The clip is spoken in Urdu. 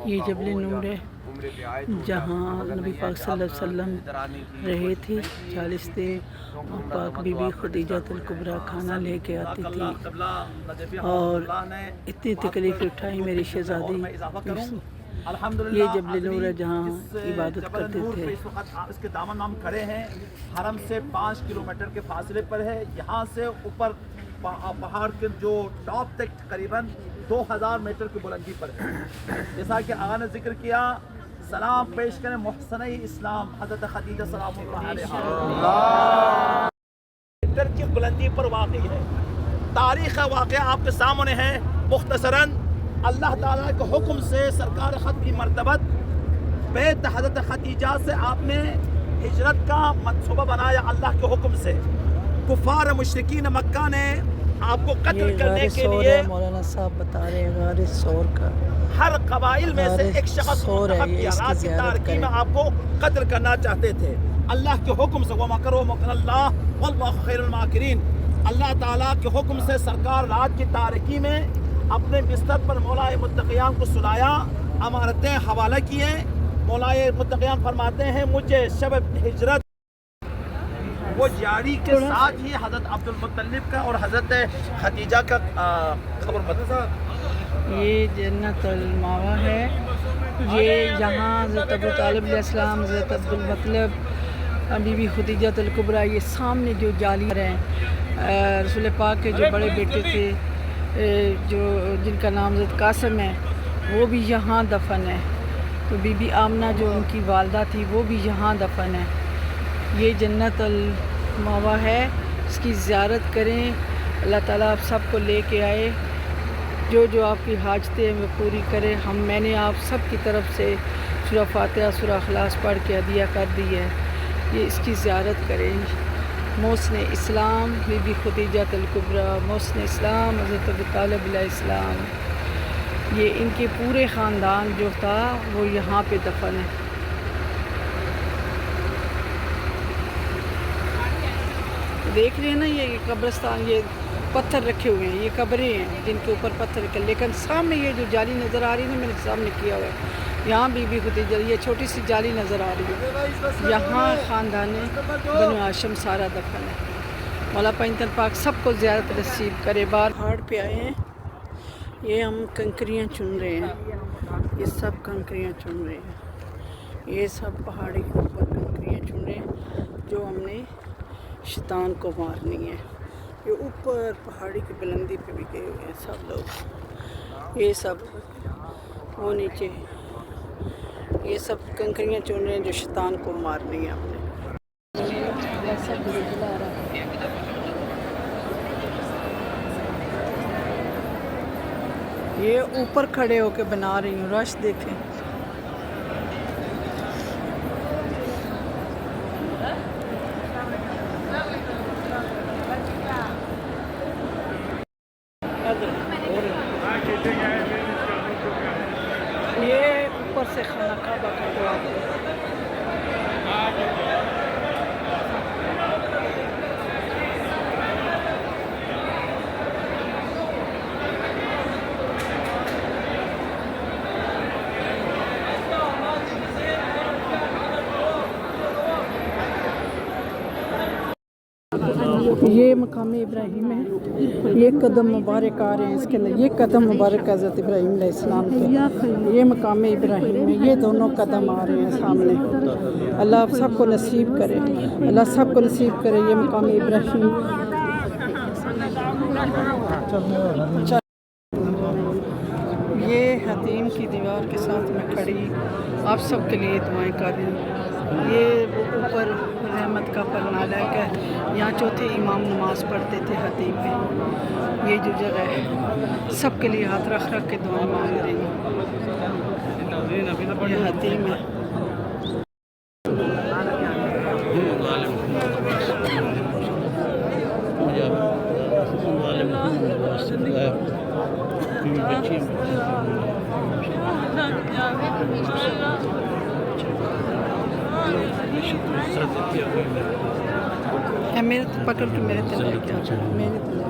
یہ جبل نور ہے جہاں نبی پاک صلی اللہ علیہ وسلم رہے تھے 40 دن، اور پاک بی بی خدیجہ الکبریٰ کھانا لے کے آتی تھی اور اتنی تکلیف اٹھائی میری شہزادی۔ یہ جبل نور ہے جہاں عبادت کرتے تھے۔ اس کے دامن ہم کھڑے ہیں، حرم سے 5 کلومیٹر کے فاصلے پر ہے۔ یہاں سے اوپر پہاڑ کے جو ٹاپ تک تقریباً 2000 میٹر کی بلندی پر ہے۔ جیسا کہ آقا نے ذکر کیا، سلام پیش کریں محسنہ اسلام حضرت خدیجہ سلام اللہ علیہا میٹر کی بلندی پر واقع ہے۔ تاریخ واقعہ آپ کے سامنے ہے مختصراً۔ اللہ تعالیٰ کے حکم سے سرکار خط کی مرتبت بیت حضرت خدیجہ سے آپ نے ہجرت کا منصوبہ بنایا اللہ کے حکم سے۔ کفار مشرکین مکہ نے آپ کو قتل کرنے کے لیے مولانا صاحب بتا رہے ہیں غار ثور کا ہر قبائل میں سے ایک شخص کو منتخب کیا، رات کی تاریکی میں آپ کو قتل کرنا چاہتے تھے۔ اللہ کے حکم سے وَمَكَرُوا مَكْرَ اللَّهِ وَاللَّهُ خَيْرُ الْمَاكِرِينَ، اللہ تعالیٰ کے حکم سے سرکار رات کی تاریکی میں اپنے بستر پر مولا متقیان کو سلایا، امانتیں حوالہ کیے۔ مولا متقیان فرماتے ہیں مجھے شب ہجرت وہ جاری کے ساتھ ہی حضرت عبد المطلب کا اور حضرت خدیجہ کا خبر بتا۔ یہ جنت الماوا ہے، یہ جہاں حضرت ابو طالب علیہ السلام، حضرت عبد المطلب، بی بی خدیجہ الکبریٰ، یہ سامنے جو جالی ہیں رسول پاک کے جو بڑے بیٹے تھے جو جن کا نام حضرت قاسم ہے، وہ بھی یہاں دفن ہے۔ تو بی بی آمنہ جو ان کی والدہ تھی وہ بھی یہاں دفن ہے۔ یہ جنت الماوا ہے، اس کی زیارت کریں۔ اللہ تعالیٰ آپ سب کو لے کے آئے، جو آپ کی حاجتیں ہیں وہ پوری کرے۔ میں نے آپ سب کی طرف سے سورہ فاتحہ، سورہ اخلاص پڑھ کے ہدیہ کر دی ہے، یہ اس کی زیارت کریں۔ محسن اسلام بی بی خدیجہ الکبریٰ، محسن اسلام حضرت ابو طالب علیہ السلام، یہ ان کے پورے خاندان جو تھا وہ یہاں پہ دفن ہے۔ دیکھ رہے ہیں نا یہ قبرستان، یہ پتھر رکھے ہوئے ہیں، یہ قبریں ہیں جن کے اوپر پتھر رکھے، لیکن سامنے یہ جو جالی نظر آ رہی ہے نا میرے سامنے کیا ہوا ہے، یہاں بی بی خدیجہ، یہ چھوٹی سی جالی نظر آ رہی ہے، یہاں خاندان بنو ہاشم سارا دفن ہے۔ مولا پنجتن پاک سب کو زیارت نصیب کرے۔ بار پہاڑ پہ آئے ہیں، یہ ہم کنکریاں چن رہے ہیں، یہ سب کنکریاں چن رہے ہیں، یہ سب پہاڑی کے اوپر کنکریاں چن رہے ہیں جو ہم نے شیطان کو مارنی ہے۔ یہ اوپر پہاڑی کی بلندی پہ بھی گئے ہوئے ہیں سب لوگ، یہ سب وہ نیچے، یہ سب کنکریاں چن رہے ہیں جو شیطان کو مارنی ہے ہم نے۔ یہ اوپر کھڑے ہو کے بنا رہی ہوں، رش دیکھیں۔ یہ اوپر سے خانہ کعبہ کا دعا ہے۔ یہ مقام ابراہیم ہے، یہ قدم مبارک آ رہے ہیں اس کے اندر، یہ قدم مبارک حضرت ابراہیم علیہ السلام کے، یہ مقام ابراہیم ہے، یہ دونوں قدم آ رہے ہیں سامنے۔ اللہ آپ سب کو نصیب کرے، اللہ سب کو نصیب کرے یہ مقام ابراہیم۔ یہ حتیم کی دیوار کے ساتھ میں کھڑی آپ سب کے لیے دعائیں کر رہی ہوں۔ یہ اوپر رحمت کا پرنالہ ہے، یہاں چوتھے امام نماز پڑھتے تھے حتیم میں۔ یہ جو جگہ ہے سب کے لیے ہاتھ رکھ کے دعائیں مانگ رہی ہوں۔ یہ حتیم ہے۔ میرے پکڑ کے میرے تلے کیا میرے تلے